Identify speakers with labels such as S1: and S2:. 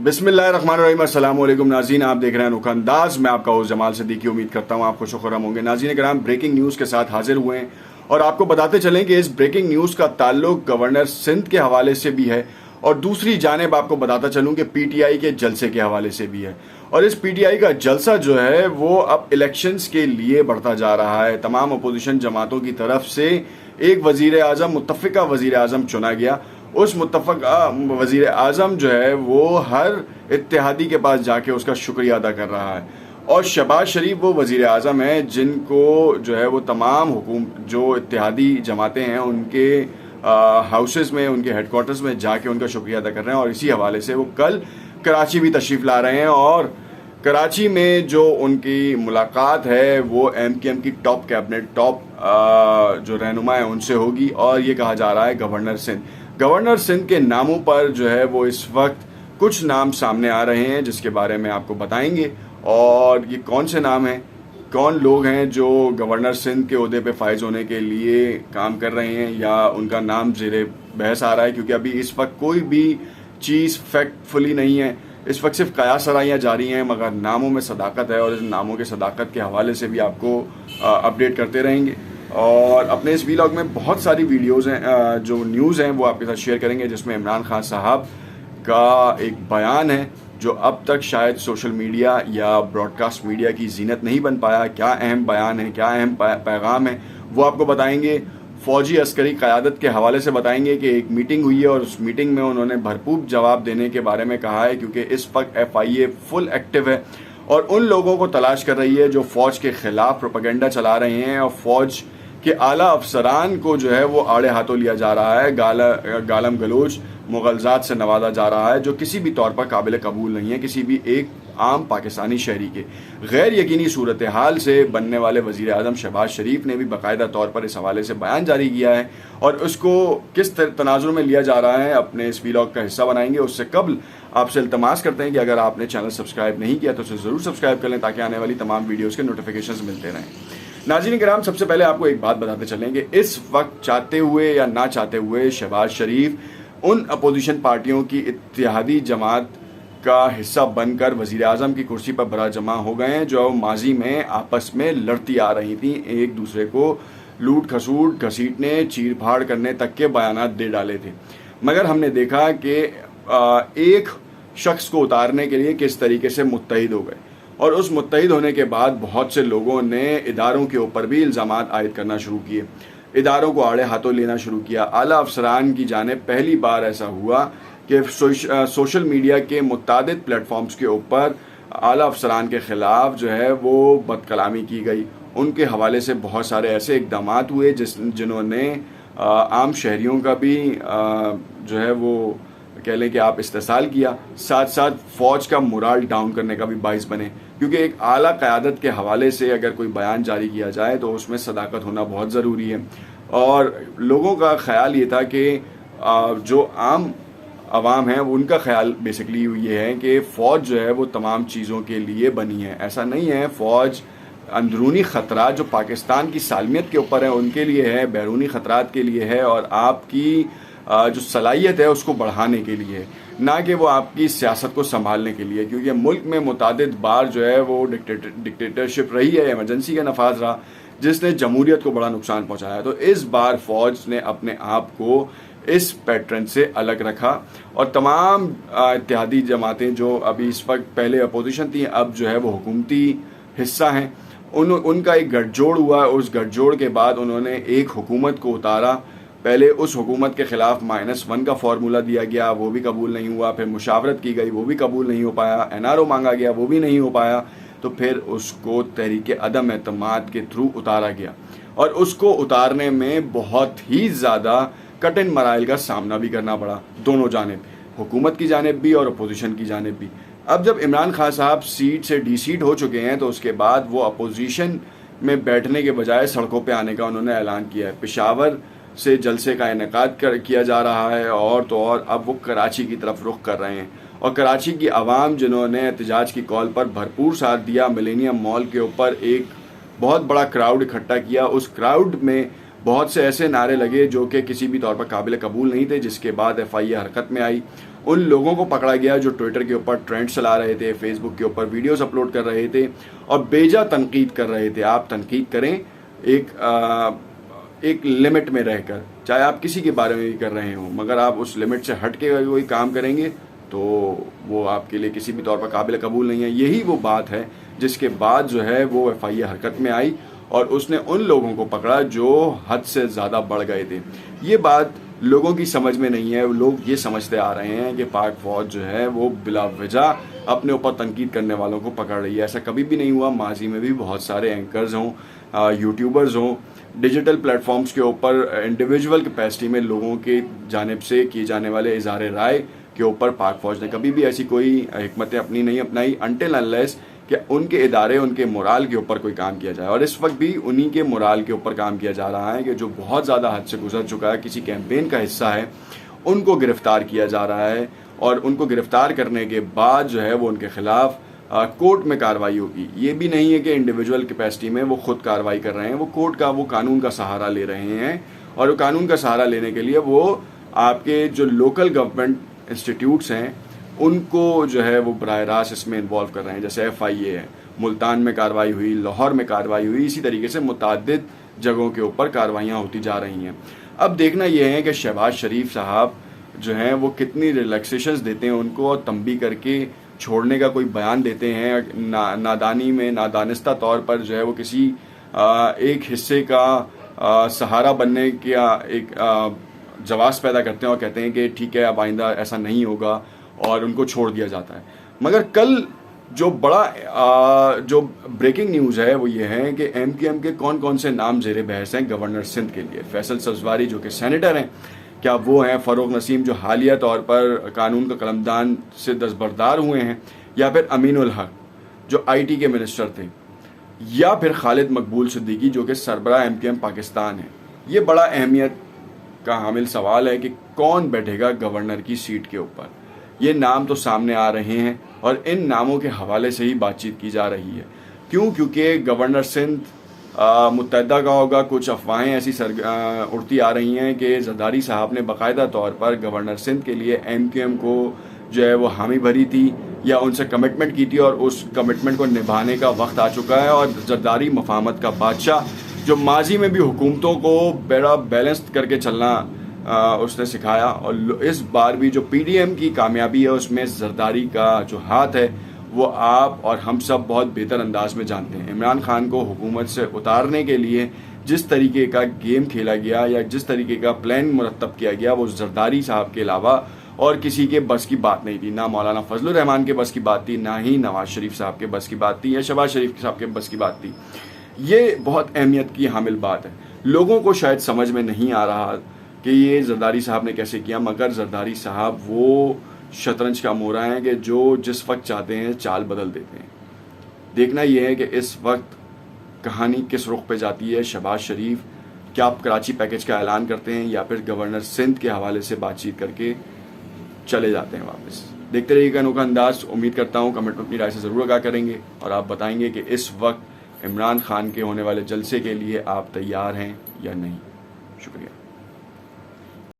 S1: बिस्मिल्लाहिर्रहमानिर्रहीम, अस्सलाम वालेकुम नाज़रीन, आप देख रहे हैं अनोखा अंदाज। मैं आपका होस्ट जमाल सिद्दीकी। उम्मीद करता हूँ आप खुश खुर्रम होंगे। नाज़रीन कराम, ब्रेकिंग न्यूज़ के साथ हाजिर हुए हैं और आपको बताते चलें कि इस ब्रेकिंग न्यूज़ का ताल्लुक गवर्नर सिंध के हवाले से भी है और दूसरी जानिब आपको बताता चलूँ कि पीटीआई के जलसे के हवाले से भी है। और इस पीटीआई का जलसा जो है वो अब इलेक्शंस के लिए बढ़ता जा रहा है। तमाम अपोजिशन जमातों की तरफ से एक वजीर आज़म, मुत्तफ़िका वजीर आज़म चुना गया। उस मुत्तफ़िका वज़ीर आज़म जो है वो हर इत्तेहादी के पास जाके उसका शुक्रिया अदा कर रहा है। और शहबाज शरीफ वो वज़ीर आज़म है जिनको जो है वो तमाम जो इत्तेहादी जमातें हैं उनके हाउसेस में, उनके हेडक्वार्टर्स में जाके उनका शुक्रिया अदा कर रहे हैं। और इसी हवाले से वो कल कराची भी तशरीफ़ ला रहे हैं और कराची में जो उनकी मुलाकात है वो एमकेएम की टॉप कैबिनेट, टॉप जो रहनुमा है उनसे होगी। और ये कहा जा रहा है गवर्नर सिंध के नामों पर जो है वो इस वक्त कुछ नाम सामने आ रहे हैं जिसके बारे में आपको बताएंगे। और ये कौन से नाम हैं, कौन लोग हैं जो गवर्नर सिंध के ओहदे पे फाइज होने के लिए काम कर रहे हैं या उनका नाम ज़ेरे बहस आ रहा है, क्योंकि अभी इस वक्त कोई भी चीज़ फैक्टफुली नहीं है। इस वक्त सिर्फ कयास सराइयाँ जारी हैं, मगर नामों में सदाकत है और इस नामों के सदाकत के हवाले से भी आपको अपडेट करते रहेंगे। और अपने इस वीलॉग में बहुत सारी वीडियोज़ हैं, जो न्यूज़ हैं वो आपके साथ शेयर करेंगे, जिसमें इमरान खान साहब का एक बयान है जो अब तक शायद सोशल मीडिया या ब्रॉडकास्ट मीडिया की जीनत नहीं बन पाया। क्या अहम बयान है, क्या अहम पैगाम है, वो आपको बताएंगे। फौजी अस्करी क़यादत के हवाले से बताएंगे कि एक मीटिंग हुई है और उस मीटिंग में उन्होंने भरपूर जवाब देने के बारे में कहा है, क्योंकि इस वक्त FIA फुल एक्टिव है और उन लोगों को तलाश कर रही है जो फ़ौज के ख़िलाफ़ प्रोपेगेंडा चला रहे हैं और फ़ौज कि आला अफसरान को जो है वो आड़े हाथों लिया जा रहा है, गालम गलोच मुग़लज़ात से नवाजा जा रहा है, जो किसी भी तौर पर काबिल कबूल नहीं है किसी भी एक आम पाकिस्तानी शहरी के। गैर यकीनी सूरत हाल से बनने वाले वज़ीर आज़म शहबाज शरीफ ने भी बाकायदा तौर पर इस हवाले से बयान जारी किया है और उसको किस तनाजुर में लिया जा रहा है अपने इस वीलॉग का हिस्सा बनाएंगे। उससे कबल आपसे इल्तमास करते हैं कि अगर आपने चैनल सब्सक्राइब नहीं किया तो उसे ज़रूर सब्सक्राइब कर लें ताकि आने वाली तमाम वीडियोज़ के नोटिफिकेशन मिलते रहें। नाज़रीन किराम, सबसे पहले आपको एक बात बताते चलें कि इस वक्त चाहते हुए या ना चाहते हुए शहबाज शरीफ उन अपोजिशन पार्टियों की इत्तेहादी जमात का हिस्सा बनकर वज़ीर आज़म की कुर्सी पर बरा जमा हो गए हैं, जो माजी में आपस में लड़ती आ रही थी, एक दूसरे को लूट खसूट, घसीटने, चीर फाड़ करने तक के बयानात दे डाले थे। मगर हमने देखा कि एक शख्स को उतारने के लिए किस तरीके से मुत्तहिद हो गए और उस मुत्तहिद होने के बाद बहुत से लोगों ने इदारों के ऊपर भी इल्ज़ामात आयद करना शुरू किए, इदारों को आड़े हाथों लेना शुरू किया। आला अफसरान की जानिब पहली बार ऐसा हुआ कि सोशल मीडिया के मुतादिद प्लेटफॉर्म्स के ऊपर आला अफसरान के ख़िलाफ़ जो है वो बदकलामी की गई। उनके हवाले से बहुत सारे ऐसे इक़दाम हुए जिन्होंने आम शहरियों का भी जो है वो कह लें कि आप इस्तेसाल किया, साथ साथ फ़ौज का मोराल डाउन करने का भी बाइस बने, क्योंकि एक आला क़यादत के हवाले से अगर कोई बयान जारी किया जाए तो उसमें सदाकत होना बहुत ज़रूरी है। और लोगों का ख़्याल ये था कि जो आम आवाम है उनका ख़्याल बेसिकली ये है कि फ़ौज जो है वो तमाम चीज़ों के लिए बनी है। ऐसा नहीं है, फ़ौज अंदरूनी ख़तरात जो पाकिस्तान की सालमियत के ऊपर है उनके लिए है, बैरूनी ख़तरात के लिए है और आपकी जो सलाहियत है उसको बढ़ाने के लिए, ना कि वो आपकी सियासत को संभालने के लिए, क्योंकि मुल्क में मुतादिद बार जो है वो डिक्टेटरशिप रही है, इमरजेंसी का नफाज रहा जिसने जमहूरियत को बड़ा नुकसान पहुंचाया। तो इस बार फ़ौज ने अपने आप को इस पैटर्न से अलग रखा और तमाम इत्तेहादी जमातें जो अभी इस वक्त पहले अपोजिशन थी अब जो है वो हुकूमती हिस्सा हैं, उनका एक गठजोड़ हुआ। उस गठजोड़ के बाद उन्होंने एक हुकूमत को उतारा। पहले उस हुकूमत के ख़िलाफ़ -1 का फार्मूला दिया गया, वो भी कबूल नहीं हुआ। फिर मुशावरत की गई, वो भी कबूल नहीं हो पाया। NRO मांगा गया, वो भी नहीं हो पाया। तो फिर उसको तहरीक अदम एतमाद के थ्रू उतारा गया और उसको उतारने में बहुत ही ज़्यादा कठिन मराइल का सामना भी करना पड़ा, दोनों जानिब, हुकूमत की जानिब भी और अपोजिशन की जानिब भी। अब जब इमरान खान साहब सीट से डीसीट हो चुके हैं तो उसके बाद वो अपोजिशन में बैठने के बजाय सड़कों पर आने का उन्होंने ऐलान किया है। पेशावर से जलसे का इनेकाद किया जा रहा है और तो और अब वो कराची की तरफ रुख कर रहे हैं और कराची की आवाम जिन्होंने एहतजाज की कॉल पर भरपूर साथ दिया, मिलेनियम मॉल के ऊपर एक बहुत बड़ा क्राउड इकट्ठा किया। उस क्राउड में बहुत से ऐसे नारे लगे जो कि किसी भी तौर पर काबिल कबूल नहीं थे, जिसके बाद FIA हरकत में आई उन लोगों को पकड़ा गया जो ट्विटर के ऊपर ट्रेंड चला रहे थे, फेसबुक के ऊपर वीडियोस अपलोड कर रहे थे और बेजा तनकीद कर रहे थे। आप तनकीद करें एक लिमिट में रहकर, चाहे आप किसी के बारे में भी कर रहे हो, मगर आप उस लिमिट से हट के कोई काम करेंगे तो वो आपके लिए किसी भी तौर पर काबिल कबूल नहीं है। यही वो बात है जिसके बाद जो है वो FIA हरकत में आई और उसने उन लोगों को पकड़ा जो हद से ज़्यादा बढ़ गए थे। ये बात लोगों की समझ में नहीं है। लोग ये समझते आ रहे हैं कि पाक फौज जो है वो बिला वजह अपने ऊपर तनकीद करने वालों को पकड़ रही है। ऐसा कभी भी नहीं हुआ। माजी में भी बहुत सारे एंकर्स हों, यूट्यूबर्स हों, डिजिटल प्लेटफॉर्म्स के ऊपर इंडिविजुअल कैपेसिटी में लोगों के जानिब से किए जाने वाले इज़हार राय के ऊपर पाक फौज ने कभी भी ऐसी कोई हिकमत अपनी नहीं अपनाई अनटिल अनलेस कि उनके इदारे, उनके मोराल के ऊपर कोई काम किया जाए। और इस वक्त भी उन्हीं के मोराल के ऊपर काम किया जा रहा है कि जो बहुत ज़्यादा हद से गुजर चुका है, किसी कैंपेन का हिस्सा है, उनको गिरफ्तार किया जा रहा है और उनको गिरफ्तार करने के बाद जो है वो उनके खिलाफ कोर्ट में कार्रवाई होगी। ये भी नहीं है कि इंडिविजुअल कैपेसिटी में वो खुद कार्रवाई कर रहे हैं, वो कोर्ट का, वो कानून का सहारा ले रहे हैं। और वो कानून का सहारा लेने के लिए वो आपके जो लोकल गवर्नमेंट इंस्टीट्यूट्स हैं उनको जो है वो बराह रास्त इसमें इन्वॉल्व कर रहे हैं। जैसे FIA है, मुल्तान में कार्रवाई हुई, लाहौर में कार्रवाई हुई, इसी तरीके से मुतअद्दिद जगहों के ऊपर कार्रवाइयाँ होती जा रही हैं। अब देखना यह है कि शहबाज शरीफ साहब जो हैं वो कितनी रिलैक्सेशंस देते हैं उनको और तंबी करके छोड़ने का कोई बयान देते हैं। नादानी में, नादानिस्ता तौर पर जो है वो किसी एक हिस्से का सहारा बनने का एक जवाब पैदा करते हैं और कहते हैं कि ठीक है अब आइंदा ऐसा नहीं होगा और उनको छोड़ दिया जाता है। मगर कल जो बड़ा जो ब्रेकिंग न्यूज़ है वो ये है कि MQM के कौन कौन से नाम ज़ेरे बहस हैं गवर्नर सिंध के लिए। फैसल सब्जवारी जो कि सेनेटर हैं, क्या वो हैं? फ़ारूक नसीम जो हालिया तौर पर कानून का कलमदान से दस्तबरदार हुए हैं, या फिर अमीनुल हक जो IT के मिनिस्टर थे, या फिर खालिद मकबूल सिद्दीकी जो कि सरबराह MQM पाकिस्तान है। ये बड़ा अहमियत का हामिल सवाल है कि कौन बैठेगा गवर्नर की सीट के ऊपर। ये नाम तो सामने आ रहे हैं और इन नामों के हवाले से ही बातचीत की जा रही है। क्यों? क्योंकि गवर्नर सिंध मुत्तहदा का होगा। कुछ अफवाहें ऐसी उड़ती आ रही हैं कि जरदारी साहब ने बाकायदा तौर पर गवर्नर सिंध के लिए MQM को जो है वो हामी भरी थी या उनसे कमिटमेंट की थी और उस कमिटमेंट को निभाने का वक्त आ चुका है। और जरदारी मफाहमत का बादशाह जो माजी में भी हुकूमतों को बड़ा बैलेंस करके चलना उसने सिखाया, और इस बार भी जो PDM की कामयाबी है उसमें जरदारी का जो हाथ है वो आप और हम सब बहुत बेहतर अंदाज में जानते हैं। इमरान खान को हुकूमत से उतारने के लिए जिस तरीके का गेम खेला गया या जिस तरीके का प्लान मुरतब किया गया वो जरदारी साहब के अलावा और किसी के बस की बात नहीं थी। ना मौलाना फजलुर रहमान के बस की बात थी, ना ही नवाज शरीफ साहब के बस की बात थी या शहबाज शरीफ साहब के बस की बात थी। ये बहुत अहमियत की हामिल बात है। लोगों को शायद समझ में नहीं आ रहा कि ये जरदारी साहब ने कैसे किया, मगर जरदारी साहब वो शतरंज का मोहरा है कि जो जिस वक्त चाहते हैं चाल बदल देते हैं। देखना यह है कि इस वक्त कहानी किस रुख पे जाती है। शहबाज शरीफ क्या आप कराची पैकेज का ऐलान करते हैं या फिर गवर्नर सिंध के हवाले से बातचीत करके चले जाते हैं वापस। देखते रहिएगा अनोखा अंदाज। उम्मीद करता हूँ कमेंट में अपनी राय से ज़रूर आगाह करेंगे और आप बताएंगे कि इस वक्त इमरान खान के होने वाले जलसे के लिए आप तैयार हैं या नहीं। शुक्रिया।